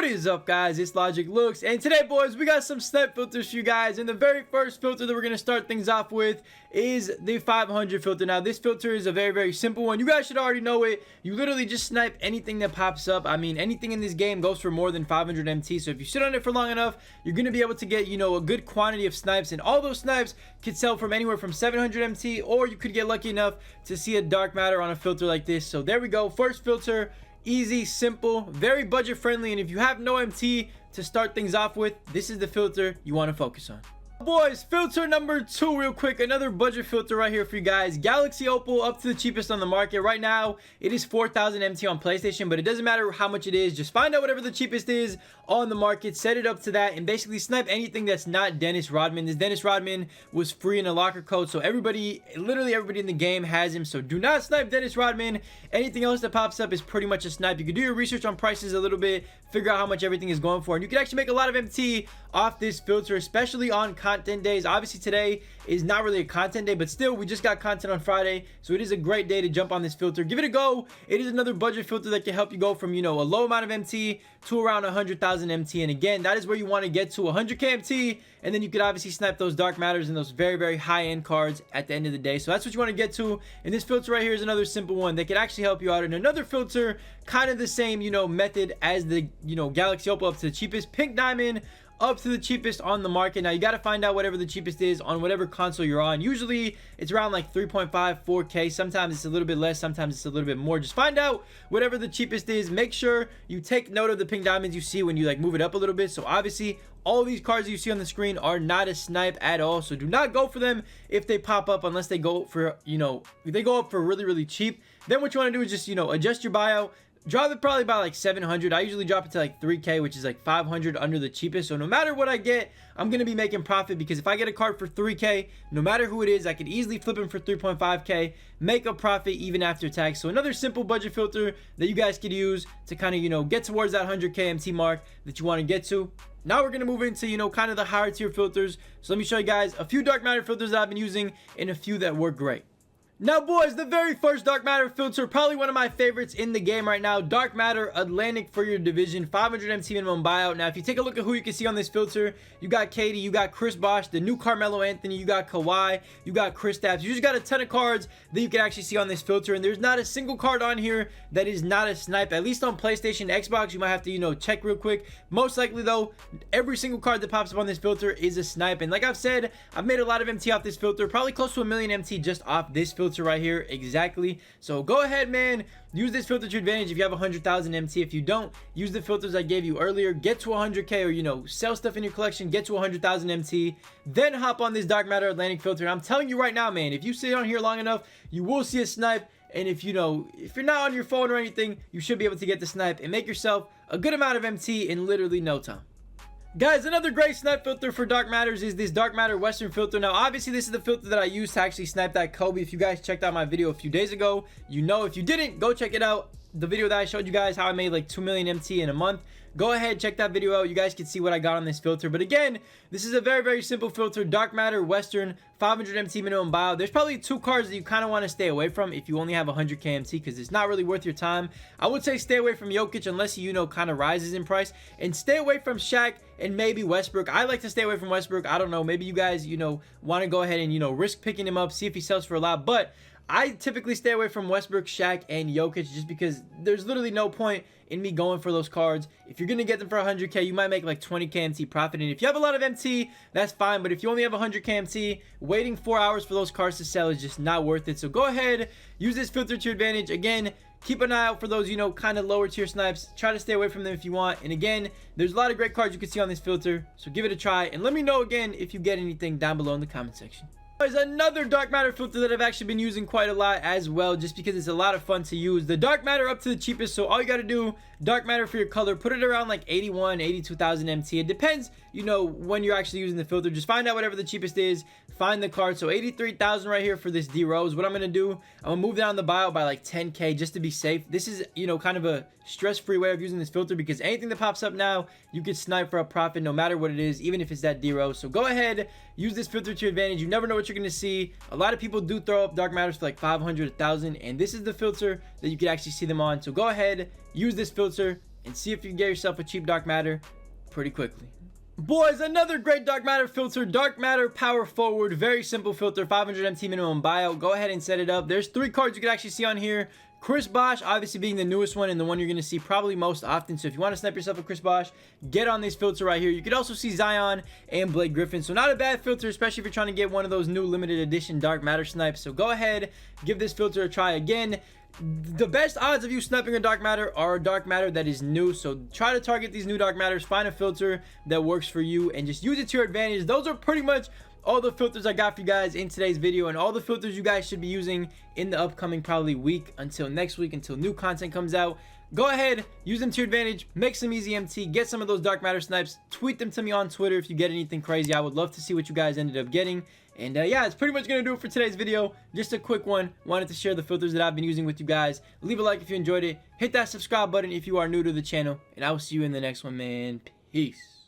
What is up, guys? It's LogicLookss, and today, boys, we got some Snipe filters for you guys. And the very first filter that we're going to start things off with is the 500 filter. Now, this filter is a very simple one. You guys should already know it. You literally just snipe anything that pops up. I mean, anything in this game goes for more than 500 MT. So if you sit on it for long enough, you're going to be able to get, a good quantity of snipes. And all those snipes could sell from anywhere from 700 MT, or you could get lucky enough to see a dark matter on a filter like this. So there we go. First filter. Easy, simple, very budget friendly, and if you have no MT to start things off with, this is the filter you want to focus on. Boys, filter number 2 real quick. Another budget filter right here for you guys. Galaxy Opal, up to the cheapest on the market right now. It is 4,000 MT on PlayStation, but it doesn't matter how much it is. Just find out whatever the cheapest is on the market, set it up to that, and basically snipe anything that's not Dennis Rodman. This Dennis Rodman was free in a locker code, so literally everybody in the game has him. So do not snipe Dennis Rodman. Anything else that pops up is pretty much a snipe. You can do your research on prices a little bit, figure out how much everything is going for, and you can actually make a lot of MT off this filter, especially on content days. Obviously today is not really a content day, but still, we just got content on Friday, so it is a great day to jump on this filter. Give it a go. It is another budget filter that can help you go from a low amount of MT to around 100,000 MT, and again, that is where you want to get to 100k MT, and then you could obviously snipe those dark matters and those very high-end cards at the end of the day. So that's what you want to get to, and this filter right here is another simple one that can actually help you out. And another filter, kind of the same method as the Galaxy Opal, up to the cheapest. Pink Diamond, up to the cheapest on the market. Now you got to find out whatever the cheapest is on whatever console you're on. Usually it's around like 3.5 4k. Sometimes it's a little bit less, sometimes it's a little bit more. Just find out whatever the cheapest is. Make sure you take note of the pink diamonds you see when you move it up a little bit. So obviously all these cards that you see on the screen are not a snipe at all, so do not go for them if they pop up, unless they go for if they go up for really cheap. Then what you want to do is just adjust your buyout. Drop it probably by like 700. I usually drop it to like 3k, which is like 500 under the cheapest. So no matter what I get, I'm going to be making profit, because if I get a card for 3k, no matter who it is, I could easily flip him for 3.5k, make a profit even after tax. So another simple budget filter that you guys could use to kind of, get towards that 100k MT mark that you want to get to. Now we're going to move into, kind of the higher tier filters. So let me show you guys a few dark matter filters that I've been using and a few that work great. Now, boys, the very first dark matter filter, probably one of my favorites in the game right now. Dark matter Atlantic for your division, 500 MT minimum buyout. Now, if you take a look at who you can see on this filter, you got Katie, you got Chris Bosh, the new Carmelo Anthony, you got Kawhi, you got Kristaps. You just got a ton of cards that you can actually see on this filter, and there's not a single card on here that is not a snipe. At least on PlayStation, Xbox, you might have to check real quick. Most likely though, every single card that pops up on this filter is a snipe. And like I've said, I've made a lot of MT off this filter, probably close to 1 million MT just off this filter right here. Exactly. So go ahead, man, use this filter to your advantage if you have 100,000 MT. If you don't, use the filters I gave you earlier. Get to 100k, or sell stuff in your collection, get to 100,000 MT, then hop on this dark matter Atlantic filter. And I'm telling you right now, man, if you sit on here long enough, you will see a snipe. And if you're not on your phone or anything, you should be able to get the snipe and make yourself a good amount of MT in literally no time. Guys, another great snipe filter for dark matters is this dark matter Western filter. Now, obviously, this is the filter that I used to actually snipe that Kobe. If you guys checked out my video a few days ago, if you didn't, go check it out. The video that I showed you guys how I made like 2 million MT in a month. Go ahead, check that video out. You guys can see what I got on this filter. But again, this is a very simple filter. Dark matter Western, 500 MT minimum buyout. There's probably 2 cards that you kind of want to stay away from if you only have 100k MT, because it's not really worth your time. I would say stay away from Jokic unless he kind of rises in price, and stay away from Shaq and maybe Westbrook. I like to stay away from Westbrook. I don't know, maybe you guys want to go ahead and risk picking him up, see if he sells for a lot. But I typically stay away from Westbrook, Shaq, and Jokic, just because there's literally no point in me going for those cards. If you're going to get them for 100k, you might make like 20k MT profit. And if you have a lot of MT, that's fine. But if you only have 100k MT, waiting 4 hours for those cards to sell is just not worth it. So go ahead, use this filter to your advantage. Again, keep an eye out for those, kind of lower tier snipes. Try to stay away from them if you want. And again, there's a lot of great cards you can see on this filter. So give it a try. And let me know again if you get anything down below in the comment section. There's another dark matter filter that I've actually been using quite a lot as well, just because it's a lot of fun to use. The dark matter up to the cheapest. So all you got to do, dark matter for your color, put it around like 82,000 MT. It depends, when you're actually using the filter. Just find out whatever the cheapest is, find the card. So 83,000 right here for this D Rose. What I'm going to do, I'm going to move down the buyout by like 10k just to be safe. This is, kind of a stress-free way of using this filter, because anything that pops up now, you could snipe for a profit no matter what it is, even if it's that D Rose. So go ahead, use this filter to your advantage. You never know what you're going to see. A lot of people do throw up dark matters for like 500, 1,000, and this is the filter that you can actually see them on. So go ahead, use this filter and see if you can get yourself a cheap dark matter pretty quickly. Boys, another great dark matter filter, dark matter power forward. Very simple filter, 500 MT minimum buyout. Go ahead and set it up. There's 3 cards you can actually see on here. Chris Bosh obviously being the newest one and the one you're going to see probably most often. So if you want to snipe yourself a Chris Bosh, get on this filter right here. You could also see Zion and Blake Griffin. So not a bad filter, especially if you're trying to get one of those new limited edition dark matter snipes. So go ahead, give this filter a try. Again, the best odds of you sniping a dark matter are a dark matter that is new. So try to target these new dark matters, find a filter that works for you, and just use it to your advantage. Those are pretty much all the filters I got for you guys in today's video, and all the filters you guys should be using in the upcoming probably week until next week, until new content comes out. Go ahead, use them to your advantage, make some easy MT, get some of those dark matter snipes, tweet them to me on Twitter if you get anything crazy. I would love to see what you guys ended up getting. And yeah, it's pretty much gonna do it for today's video. Just a quick one. Wanted to share the filters that I've been using with you guys. Leave a like if you enjoyed it, hit that subscribe button if you are new to the channel, and I will see you in the next one, man. Peace.